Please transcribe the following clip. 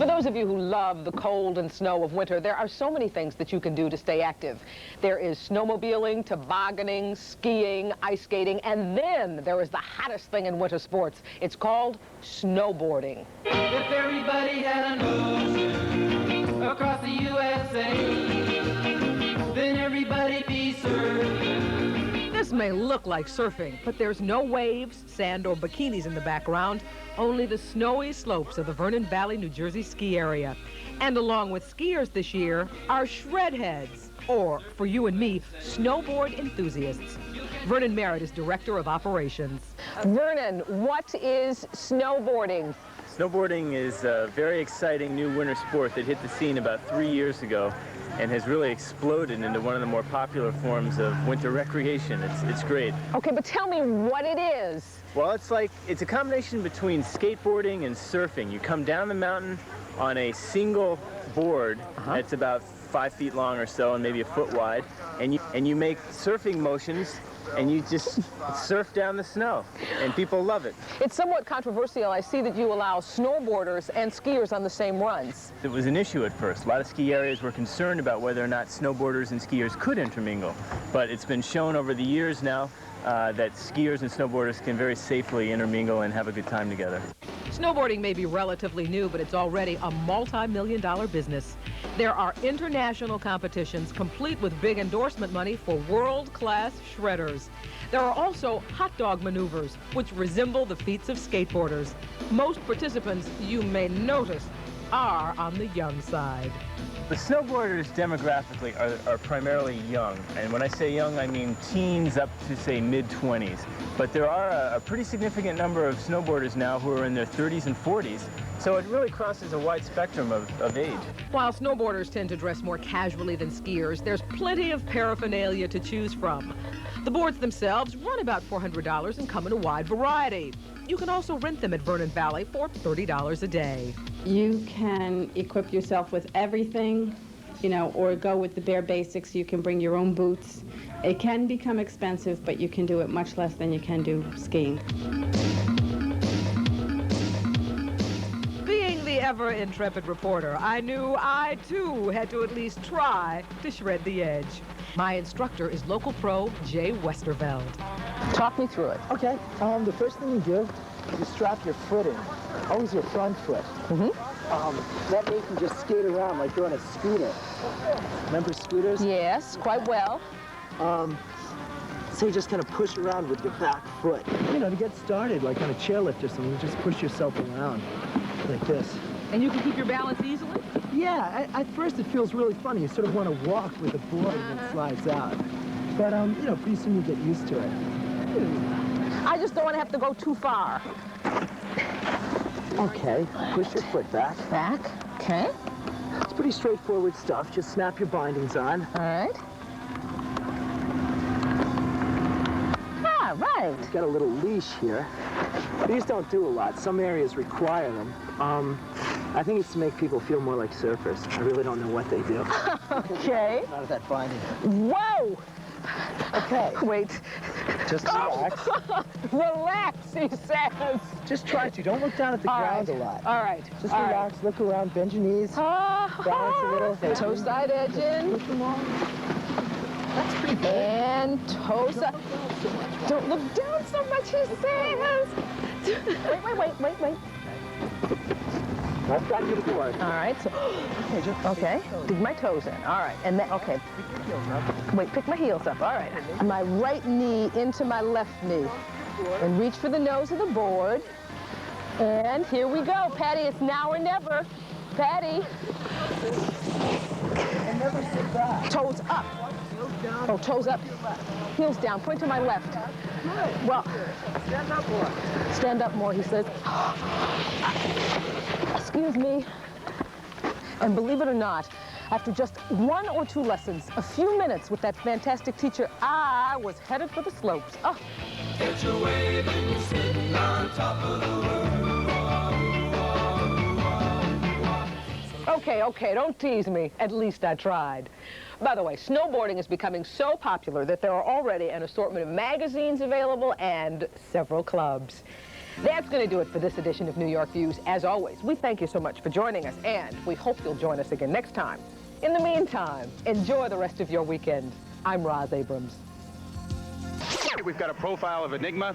For those of you who love the cold and snow of winter, there are so many things that you can do to stay active. There is snowmobiling, tobogganing, skiing, ice skating, and then there is the hottest thing in winter sports. It's called snowboarding. If everybody had an ocean across the USA, then everybody'd be surfing. This may look like surfing, but there's no waves, sand, or bikinis in the background, only the snowy slopes of the Vernon Valley, New Jersey ski area. And along with skiers this year are shredheads, or for you and me, snowboard enthusiasts. Vernon Merritt is Director of Operations. Vernon, what is snowboarding? Snowboarding is a very exciting new winter sport that hit the scene about 3 years ago and has really exploded into one of the more popular forms of winter recreation. It's great. Okay, but tell me what it is. Well, it's a combination between skateboarding and surfing. You come down the mountain on a single board that's about 5 feet long or so and maybe a foot wide, and you make surfing motions and you just surf down the snow, and people love it. It's somewhat controversial. I see that you allow snowboarders and skiers on the same runs. It was an issue at first. A lot of ski areas were concerned about whether or not snowboarders and skiers could intermingle, but it's been shown over the years now that skiers and snowboarders can very safely intermingle and have a good time together. Snowboarding may be relatively new, but it's already a multi-million-dollar business. There are international competitions complete with big endorsement money for world-class shredders. There are also hot dog maneuvers, which resemble the feats of skateboarders. Most participants, you may notice, are on the young side. The snowboarders demographically are primarily young, and when I say young, I mean teens up to, say, mid-20s. But there are a pretty significant number of snowboarders now who are in their 30s and 40s, so it really crosses a wide spectrum of age. While snowboarders tend to dress more casually than skiers, there's plenty of paraphernalia to choose from. The boards themselves run about $400 and come in a wide variety. You can also rent them at Vernon Valley for $30 a day. You can equip yourself with everything, or go with the bare basics. You can bring your own boots. It can become expensive, but you can do it much less than you can do skiing. Being the ever-intrepid reporter, I knew I, too, had to at least try to shred the edge. My instructor is local pro Jay Westerveld. Talk me through it. Okay, the first thing you do, you strap your foot in, always your front foot. That way you can just skate around like you're on a scooter. Remember scooters? Yes, quite well. So you just kind of push around with your back foot. To get started, like on a chairlift or something, you just push yourself around like this. And you can keep your balance easily? Yeah, at first it feels really funny. You sort of want to walk with the board and it slides out. But, pretty soon you get used to it. I just don't want to have to go too far. Okay, push your foot back. Back, okay. It's pretty straightforward stuff. Just snap your bindings on. All right. Ah, right. It's got a little leash here. These don't do a lot. Some areas require them. I think it's to make people feel more like surfers. I really don't know what they do. Okay. Out of that binding. Whoa! Okay. Wait. Just relax. Relax, he says. Just try to. Don't look down at the ground a lot. All right. Just relax, look around, bend your knees, balance a little. Toe side edge in. Push them all. That's pretty good. And toe side. Don't look down so much, he says. Wait. I've got you to board. All right, so, okay, dig my toes in. All right, and then, okay. Pick your heels up. Wait, pick my heels up, all right. My right knee into my left knee. And reach for the nose of the board. And here we go, Patty, it's now or never. Patty. And never sit back. Toes up. Heels down. Oh, toes up. Heels down, point to my left. Good. Well, Stand up more. stand up more, he says. Excuse me. And believe it or not, after just 1 or 2 lessons, a few minutes with that fantastic teacher, I was headed for the slopes. Oh. Get your wave and you're sitting on top of the world. Okay, don't tease me. At least I tried. By the way, snowboarding is becoming so popular that there are already an assortment of magazines available and several clubs. That's going to do it for this edition of New York Views. As always, we thank you so much for joining us, and we hope you'll join us again next time. In the meantime, enjoy the rest of your weekend. I'm Roz Abrams. We've got a profile of Enigma.